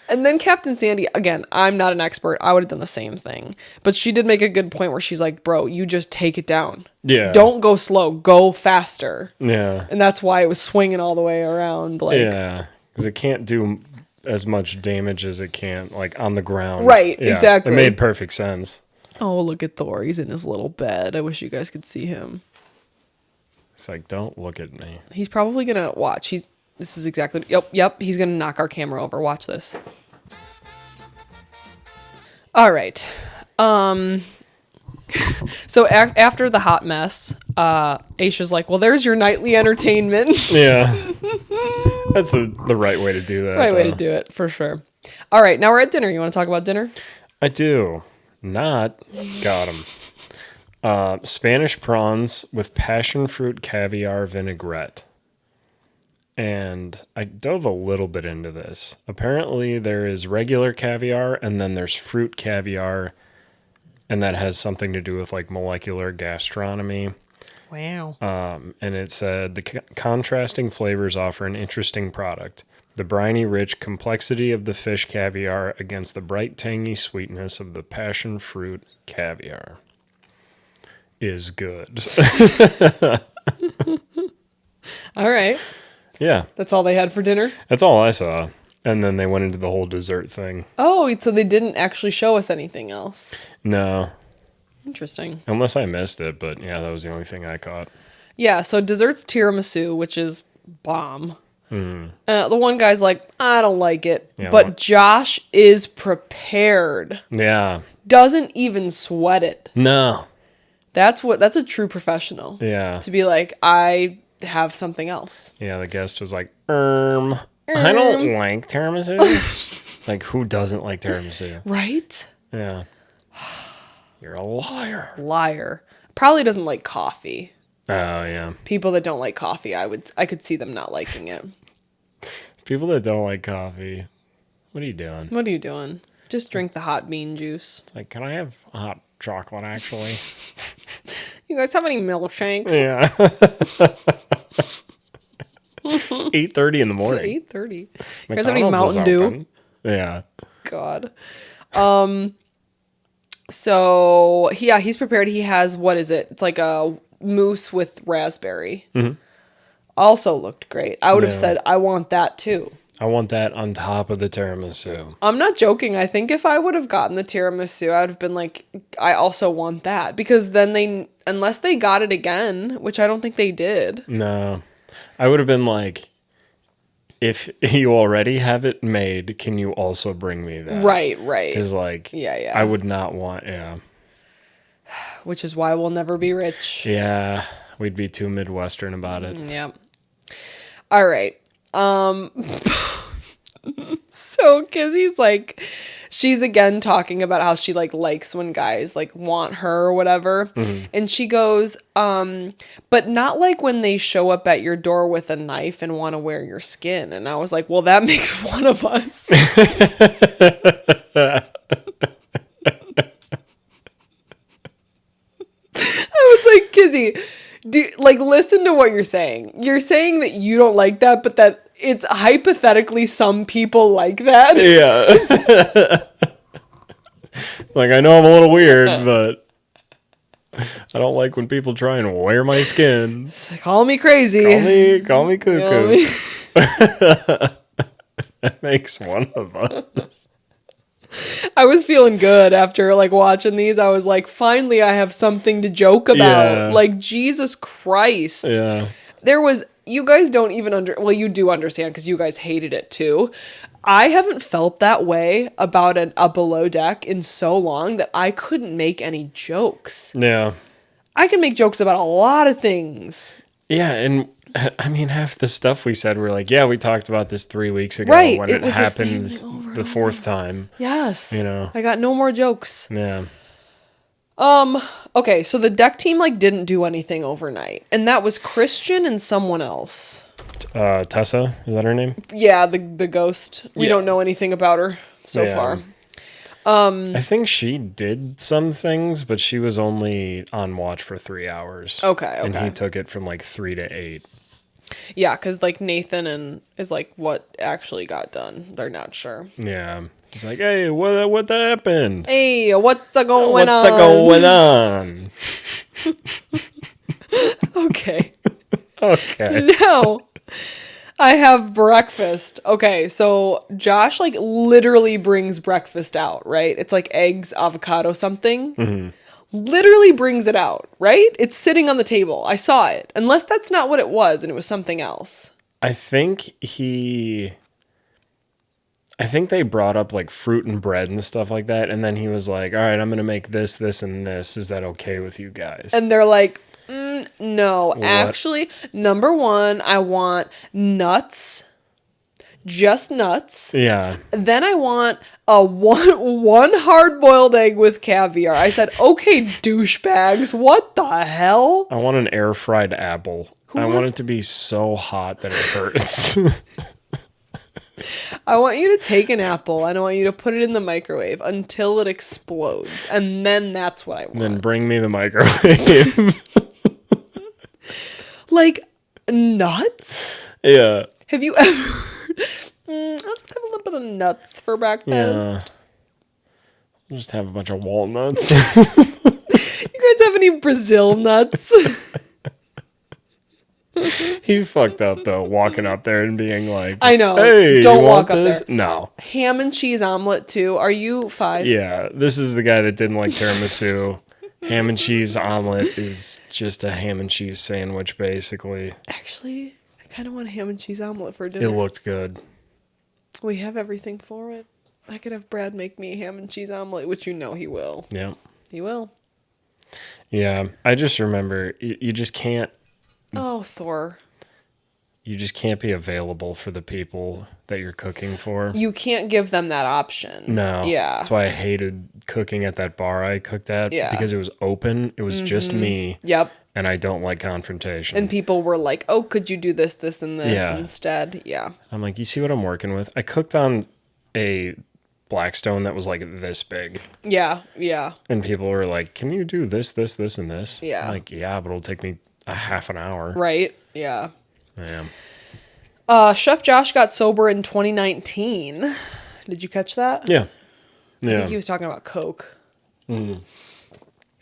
And then Captain Sandy, again, I'm not an expert. I would have done the same thing. But she did make a good point where she's like, bro, you just take it down. Yeah. Don't go slow. Go faster. Yeah. And that's why it was swinging all the way around. Like, yeah. Because it can't do as much damage as it can, like, on the ground. Right. Yeah. Exactly. It made perfect sense. Oh, look at Thor. He's in his little bed. I wish you guys could see him. It's like, don't look at me. He's probably going to watch. This is exactly... Yep. He's going to knock our camera over. Watch this. All right. So after the hot mess, Aisha's like, well, there's your nightly entertainment. Yeah. That's the right way to do that. Right way to do it, for sure. All right. Now we're at dinner. You want to talk about dinner? I do. Got him. Spanish prawns with passion fruit caviar vinaigrette. And I dove a little bit into this. Apparently there is regular caviar and then there's fruit caviar. and that has something to do with like molecular gastronomy. Wow. And it said the contrasting flavors offer an interesting product. The briny, rich complexity of the fish caviar against the bright, tangy sweetness of the passion fruit caviar is good. All right. Yeah. That's all they had for dinner? That's all I saw. And then they went into the whole dessert thing. Oh, so they didn't actually show us anything else. No. Interesting. Unless I missed it, but yeah, that was the only thing I caught. Yeah, so dessert's tiramisu, which is bomb. The one guy's like, I don't like it. Yeah, but Josh is prepared. Yeah. Doesn't even sweat it. No. That's a true professional. Yeah. To be like, I have something else. Yeah, the guest was like, I don't like tiramisu. Like, who doesn't like tiramisu? Right? Yeah. You're a liar. Liar. Probably doesn't like coffee. Oh, yeah. People that don't like coffee, I could see them not liking it. People that don't like coffee, what are you doing? What are you doing? Just drink the hot bean juice. It's like, can I have hot chocolate, actually? You guys have any milkshakes? Yeah. It's 8:30 in the morning. It's 8:30. You guys have any McDonald's Mountain Dew? open. Yeah. God. So yeah, he's prepared. He has, what is it? It's like a mousse with raspberry. Mm-hmm. Also looked great. I would have said, I want that too. I want that on top of the tiramisu. I'm not joking. I think if I would have gotten the tiramisu, I would have been like, I also want that. Because then unless they got it again, which I don't think they did. No. I would have been like, if you already have it made, can you also bring me that? Right. Because like, yeah. I would not want, yeah. Which is why we'll never be rich. Yeah. We'd be too Midwestern about it. Yeah. All right. So Kizzy's like, she's again talking about how she like likes when guys like want her or whatever. Mm-hmm. And she goes, but not like when they show up at your door with a knife and want to wear your skin. And I was like, well, that makes one of us. I was like, Kizzy, listen to what you're saying. You're saying that you don't like that, but that it's hypothetically some people like that. Yeah. Like, I know I'm a little weird, but I don't like when people try and wear my skin. Call me crazy. Call me cuckoo. That makes one of us. I was feeling good after like watching these. I was like, finally I have something to joke about. Yeah. Like, Jesus Christ. Yeah. You guys don't even you do understand because you guys hated it too. I haven't felt that way about a below deck in so long that I couldn't make any jokes. Yeah. I can make jokes about a lot of things. Yeah, and I mean, half the stuff we said, we're like, yeah, we talked about this 3 weeks ago right. when it happened the fourth time. Yes. You know. I got no more jokes. Yeah. Okay, so the deck team like didn't do anything overnight, and that was Christian and someone else. Tessa, is that her name? Yeah, the ghost. We don't know anything about her so far. I think she did some things, but she was only on watch for 3 hours. Okay. And he took it from like 3 to 8. Yeah, because like Nathan is like what actually got done. They're not sure. Yeah. He's like, hey, what happened? Hey, what's going on? What's going on? Okay. Okay. Now, I have breakfast. Okay, so Josh like literally brings breakfast out, right? It's like eggs, avocado, something. Mm-hmm. Literally brings it out, right? It's sitting on the table. I saw it. Unless that's not what it was and it was something else. I think they brought up like fruit and bread and stuff like that. And then he was like, all right, I'm going to make this, and this. Is that okay with you guys? And they're like, no, what? Actually, number one, I want nuts, just nuts. Yeah. Then I want a one hard-boiled egg with caviar. I said, okay, douchebags, what the hell? I want an air-fried apple. I want it to be so hot that it hurts. I want you to take an apple and I want you to put it in the microwave until it explodes. And then that's what I want. Then bring me the microwave. Like, nuts? Yeah. Have you ever... I'll just have a little bit of nuts for breakfast. Yeah. I'll just have a bunch of walnuts. You guys have any Brazil nuts? He fucked up though, walking up there and being like, I know. Hey, don't you walk want up this? there. No. Ham and cheese omelet too. Are you 5? Yeah, this is the guy that didn't like tiramisu. Ham and cheese omelet is just a ham and cheese sandwich, basically. Actually, I kind of want a ham and cheese omelet for dinner. It looked good. We have everything for it. I could have Brad make me a ham and cheese omelet, which you know he will. Yeah. He will. Yeah, I just remember you just can't. Oh, Thor. You just can't be available for the people that you're cooking for. You can't give them that option. No. Yeah. That's why I hated cooking at that bar I cooked at. Yeah. Because it was open. It was just me. Yep. And I don't like confrontation. And people were like, oh, could you do this, this, and this instead? Yeah. I'm like, you see what I'm working with? I cooked on a Blackstone that was like this big. Yeah. Yeah. And people were like, can you do this, this, this, and this? Yeah. I'm like, yeah, but it'll take me a half an hour. Right. Yeah. Yeah. Chef Josh got sober in 2019. Did you catch that? Yeah. I Yeah. think he was talking about Coke. He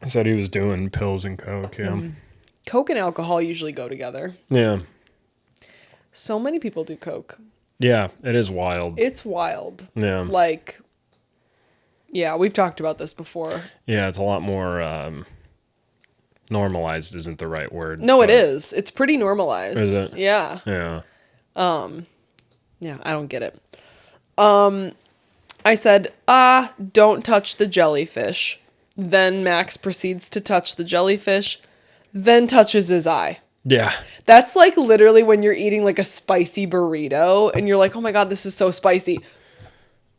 said he was doing pills and Coke. Yeah. Coke and alcohol usually go together. Yeah. So many people do Coke. Yeah. It is wild. It's wild. Yeah. Like, yeah, we've talked about this before. Yeah. It's a lot more normalized isn't the right word. No, it is. It's pretty normalized. Is it? Yeah. Yeah. Yeah, I don't get it. I said, don't touch the jellyfish. Then Max proceeds to touch the jellyfish, then touches his eye. Yeah. That's like literally when you're eating like a spicy burrito and you're like, oh my God, this is so spicy.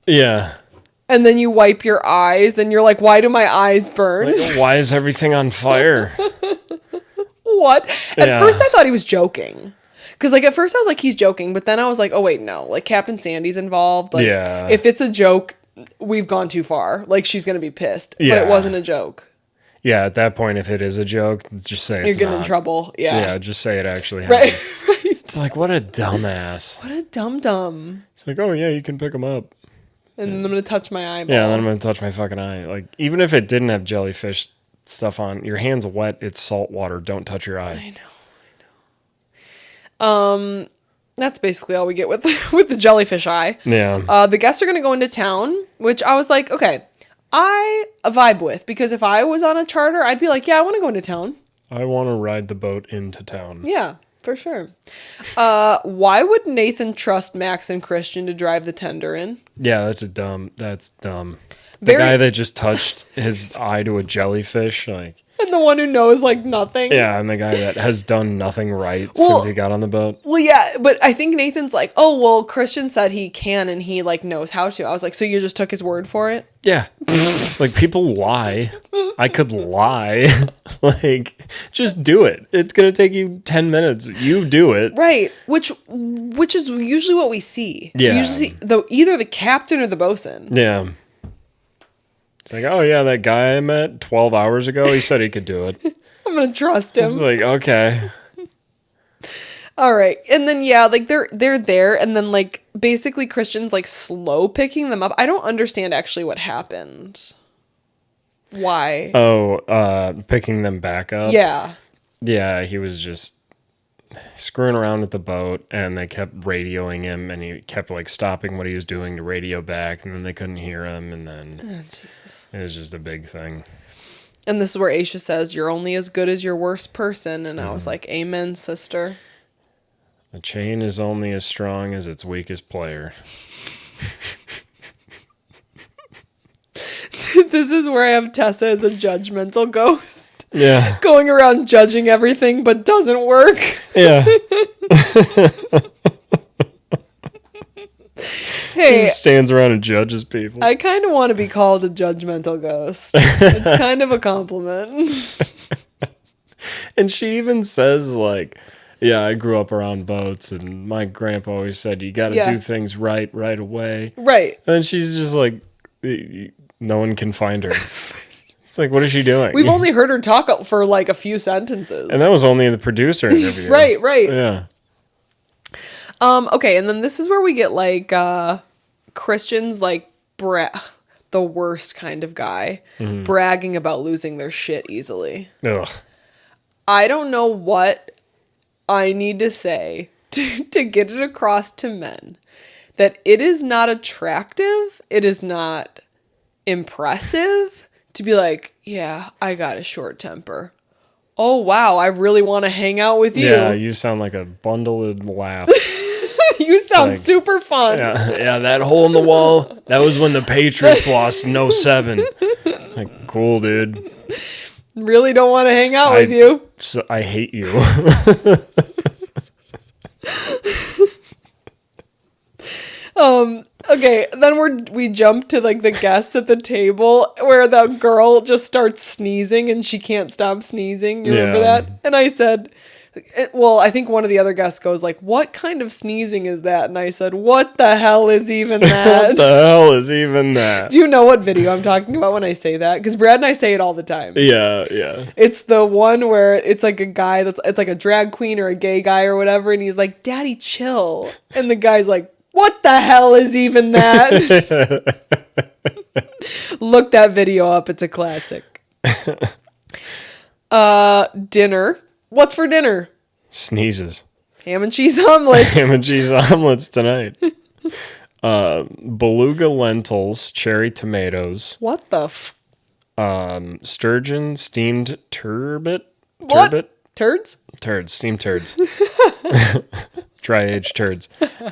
Yeah. And then you wipe your eyes and you're like, why do my eyes burn? Like, why is everything on fire? What? At first I thought he was joking. Because like at first I was like, he's joking. But then I was like, oh wait, no. Like Captain Sandy's involved. Like if it's a joke, we've gone too far. Like she's going to be pissed. But it wasn't a joke. Yeah, at that point, if it is a joke, just say it's You're getting not. in trouble. Yeah. Yeah, just say it actually happened. Right. It's like, what a dumbass. What a dum-dum. It's like, oh yeah, you can pick them up. And then I'm going to touch my eyeball. Yeah, and then I'm going to touch my fucking eye. Like, even if it didn't have jellyfish stuff on, your hand's wet, it's salt water, don't touch your eye. I know. That's basically all we get with the jellyfish eye. Yeah. The guests are going to go into town, which I was like, okay, I vibe with, because if I was on a charter, I'd be like, yeah, I want to go into town. I want to ride the boat into town. Yeah, for sure. Why would Nathan trust Max and Christian to drive the tender in? Yeah, that's dumb. The guy that just touched his eye to a jellyfish, like. And the one who knows like nothing. Yeah, and the guy that has done nothing right since he got on the boat. Well, yeah, but I think Nathan's like, oh, well, Christian said he can and he like knows how to. I was like, so you just took his word for it? Yeah. Like, people lie. I could lie. Like, just do it. It's going to take you 10 minutes. You do it. Right. Which is usually what we see. Yeah. We usually see either the captain or the bosun. Yeah. It's like, oh, yeah, that guy I met 12 hours ago, he said he could do it. I'm going to trust him. It's like, okay. All right. And then, yeah, like they're there. And then like basically Christian's like slow picking them up. I don't understand actually what happened. Why? Oh, picking them back up? Yeah. Yeah, he was just screwing around with the boat, and they kept radioing him, and he kept like stopping what he was doing to radio back, and then they couldn't hear him, and then Jesus. It was just a big thing. And this is where Aisha says, you're only as good as your worst person. And I was like, amen, sister. A chain is only as strong as its weakest player. This is where I have Tessa as a judgmental ghost. Yeah. Going around judging everything, but doesn't work. Yeah. Hey. He just stands around and judges people. I kind of want to be called a judgmental ghost. It's kind of a compliment. And she even says, like, Yeah, I grew up around boats, and my grandpa always said, you got to do things right away. Right. And she's just like, no one can find her. It's like, what is she doing? We've only heard her talk for like a few sentences. And that was only in the producer interview. Right. Yeah. Okay, and then this is where we get like Christian's like the worst kind of guy, bragging about losing their shit easily. Ugh. I don't know what I need to say to get it across to men that it is not attractive, it is not impressive to be like, yeah, I got a short temper. Oh, wow, I really want to hang out with you. Yeah, you sound like a bundle of laugh. You sound super fun. Yeah, that hole in the wall, that was when the Patriots lost in 07. Like, cool, dude. Really don't want to hang out with you. So I hate you. Okay, then we jump to like the guests at the table where the girl just starts sneezing and she can't stop sneezing. You remember that? And I said, well, I think one of the other guests goes like, what kind of sneezing is that? And I said, what the hell is even that? What the hell is even that? Do you know what video I'm talking about when I say that? Because Brad and I say it all the time. Yeah. It's the one where it's like a guy it's like a drag queen or a gay guy or whatever, and he's like, Daddy, chill. And the guy's like, what the hell is even that? Look that video up. It's a classic. Dinner. What's for dinner? Sneezes. Ham and cheese omelets. Ham and cheese omelets tonight. Beluga lentils, cherry tomatoes. What the sturgeon steamed turbot. What? Turds? Turds. Steamed turds. Dry-aged turds.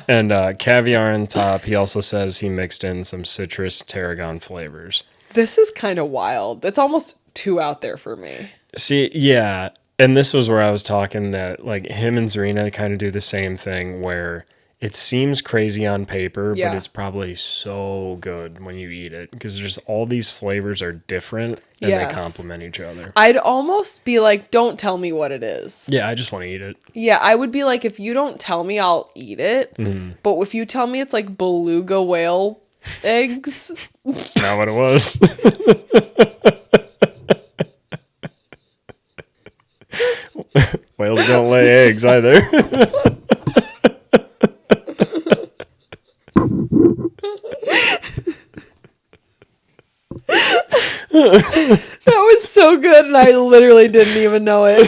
And caviar on top. He also says he mixed in some citrus tarragon flavors. This is kind of wild. It's almost too out there for me. See, yeah. And this was where I was talking that like him and Zarina kind of do the same thing where it seems crazy on paper, but it's probably so good when you eat it because there's all these flavors are different and they complement each other. I'd almost be like, don't tell me what it is. Yeah, I just want to eat it. Yeah, I would be like, if you don't tell me, I'll eat it. Mm-hmm. But if you tell me it's like beluga whale eggs. That's not what it was. Whales don't lay eggs either. That was so good, and I literally didn't even know it.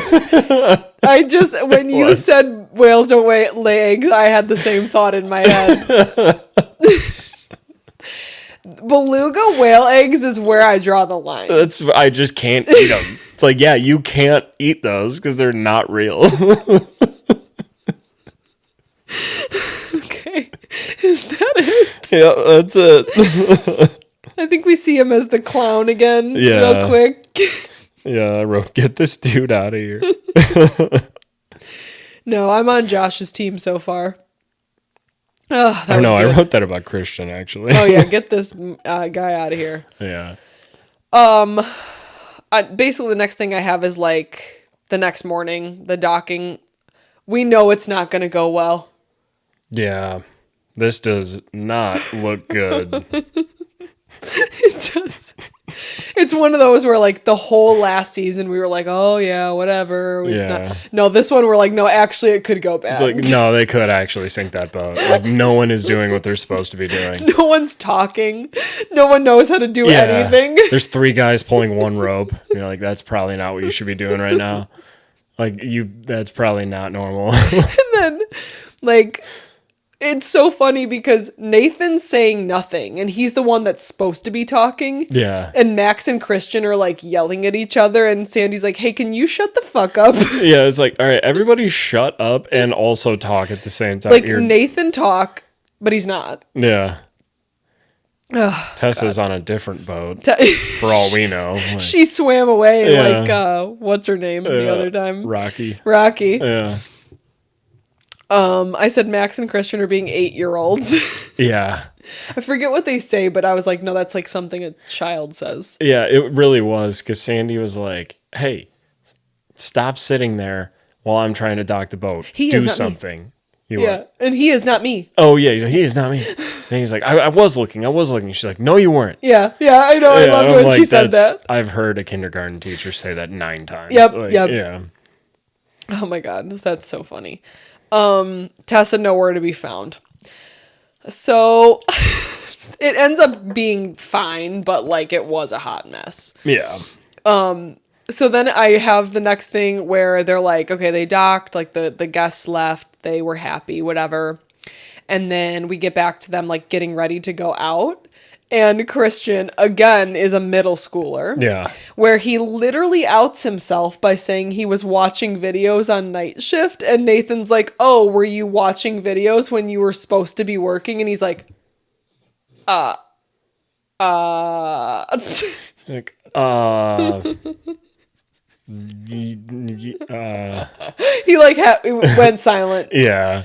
When you said whales don't lay eggs, I had the same thought in my head. Beluga whale eggs is where I draw the line. I just can't eat them. It's like, yeah, you can't eat those because they're not real. Okay. Is that it? Yeah, that's it. I think we see him as the clown again real quick. Yeah, I wrote, get this dude out of here. No, I'm on Josh's team so far. Oh, I know, I wrote that about Christian, actually. Oh, yeah, get this guy out of here. Yeah. Basically, the next thing I have is, like, the next morning, the docking. We know it's not going to go well. Yeah. This does not look good. It does. It's one of those where, like, the whole last season we were like, oh, yeah, whatever. It's not. No, this one we're like, no, actually, it could go bad. It's like, no, they could actually sink that boat. Like, no one is doing what they're supposed to be doing. No one's talking. No one knows how to do anything. There's 3 guys pulling one rope. And you're like, that's probably not what you should be doing right now. Like, that's probably not normal. And then, like... It's so funny because Nathan's saying nothing and he's the one that's supposed to be talking. Yeah. And Max and Christian are like yelling at each other and Sandy's like, hey, can you shut the fuck up? Yeah, it's like, all right, everybody shut up and also talk at the same time. Like Nathan talk, but he's not. Yeah. Oh, Tessa's on a different boat for all we know. Like, she swam away like, what's her name the other time? Rocky. Yeah. I said Max and Christian are being 8-year-olds. Yeah. I forget what they say, but I was like, no, that's like something a child says. Yeah, it really was because Sandy was like, hey, stop sitting there. while I'm trying to dock the boat. Do something. And he is not me. Oh, yeah, he is not me. And he's like, I was looking. She's like, no, you weren't. Yeah, I know. I love when she said that. I've heard a kindergarten teacher say that 9 times. Yep. Yeah. Oh my God, that's so funny. Tessa nowhere to be found. So it ends up being fine, but like it was a hot mess. Yeah. So then I have the next thing where they're like, okay, they docked, like the guests left, they were happy, whatever. And then we get back to them like getting ready to go out. And Christian, again, is a middle schooler. Yeah. Where he literally outs himself by saying he was watching videos on night shift. And Nathan's like, oh, were you watching videos when you were supposed to be working? And he's like, He's like, He like went silent. Yeah.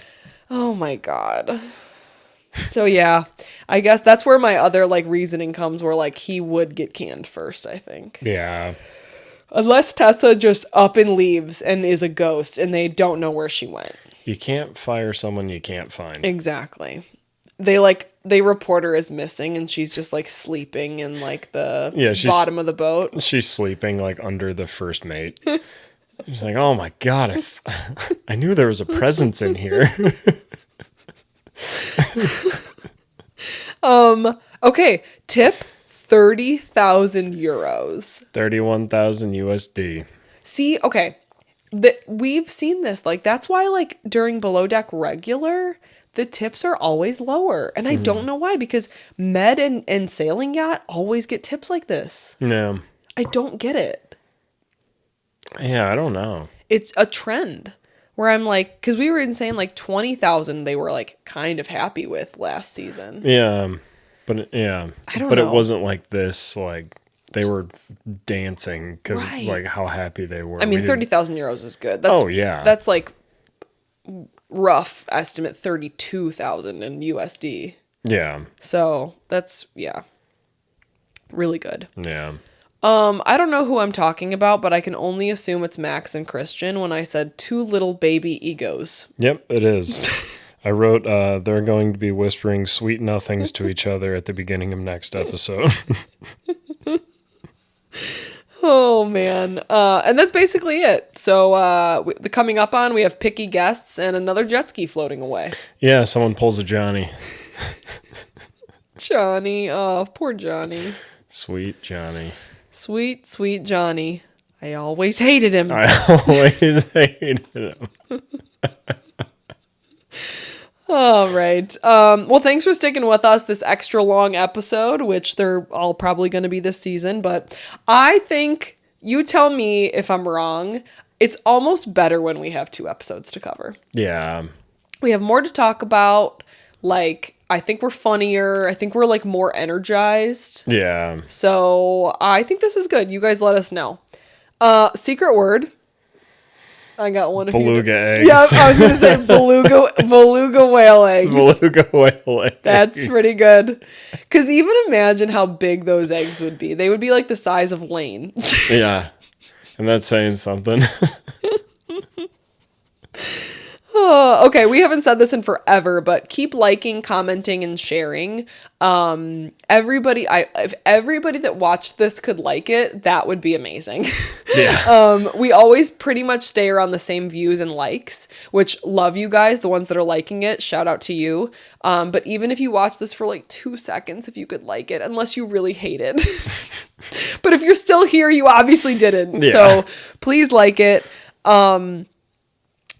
Oh my God. So yeah, I guess that's where my other like reasoning comes, where like he would get canned first, I think. Yeah. Unless Tessa just up and leaves and is a ghost and they don't know where she went. You can't fire someone you can't find. Exactly. They report her as missing and she's just like sleeping in like the bottom of the boat. She's sleeping like under the first mate. She's like, oh my God, I knew there was a presence in here. Okay, tip 30,000 euros. 31,000 USD. See, okay. We've seen this. Like, that's why, like, during Below Deck regular, the tips are always lower. And I don't know why, because Med and Sailing Yacht always get tips like this. Yeah. I don't get it. Yeah, I don't know. It's a trend where I'm like, because we were saying like 20,000 they were like kind of happy with last season. Yeah. But I don't know. It wasn't like this, like they were dancing because like how happy they were. I mean, 30,000 euros is good. That's like rough estimate 32,000 in USD. Yeah. So that's really good. Yeah. I don't know who I'm talking about, but I can only assume it's Max and Christian when I said 2 little baby egos. Yep, it is. I wrote, they're going to be whispering sweet nothings to each other at the beginning of next episode. Oh, man. And that's basically it. So coming up on, we have picky guests and another jet ski floating away. Yeah, someone pulls a Johnny. Johnny. Oh, poor Johnny. Sweet Johnny. Sweet, sweet Johnny. I always hated him. All right. Well, thanks for sticking with us this extra long episode, which they're all probably going to be this season. But I think, you tell me if I'm wrong, it's almost better when we have 2 episodes to cover. Yeah. We have more to talk about. Like, I think we're funnier. I think we're like more energized. Yeah. So I think this is good. You guys let us know. Secret word. I got one. Beluga eggs. Yeah, I was going to say beluga whale eggs. Beluga whale eggs. That's pretty good. Because even imagine how big those eggs would be. They would be like the size of Lane. Yeah. And that's saying something. Okay, we haven't said this in forever, but keep liking, commenting, and sharing. If everybody that watched this could like it, that would be amazing. Yeah. We always pretty much stay around the same views and likes, which love you guys, the ones that are liking it. Shout out to you. But even if you watch this for like 2 seconds, if you could like it, unless you really hate it. But if you're still here, you obviously didn't. Yeah. So please like it.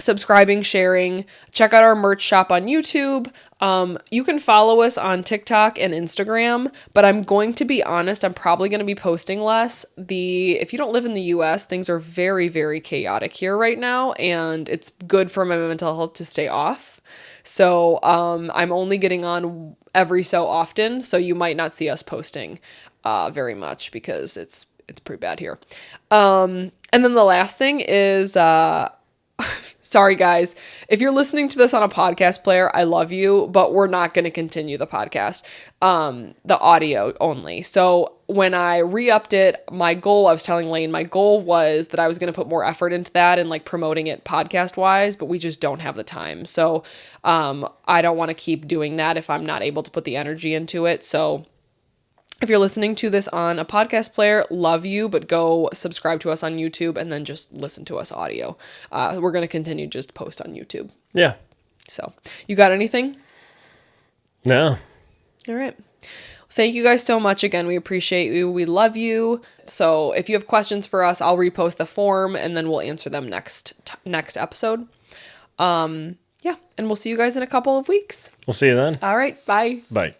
Subscribing, sharing, check out our merch shop on YouTube. You can follow us on TikTok and Instagram, but I'm going to be honest, I'm probably going to be posting less. If you don't live in the US, things are very, very chaotic here right now, and it's good for my mental health to stay off. So I'm only getting on every so often, so you might not see us posting very much because it's pretty bad here. And then the last thing is... sorry, guys. If you're listening to this on a podcast player, I love you, but we're not going to continue the podcast, the audio only. So when I re-upped it, I was telling Lane, my goal was that I was going to put more effort into that and like promoting it podcast wise, but we just don't have the time. So I don't want to keep doing that if I'm not able to put the energy into it. So if you're listening to this on a podcast player, love you, but go subscribe to us on YouTube and then just listen to us audio. We're going to continue just post on YouTube. Yeah. So you got anything? No. All right. Thank you guys so much again. We appreciate you. We love you. So if you have questions for us, I'll repost the form and then we'll answer them next episode. Yeah, and we'll see you guys in a couple of weeks. We'll see you then. All right. Bye. Bye.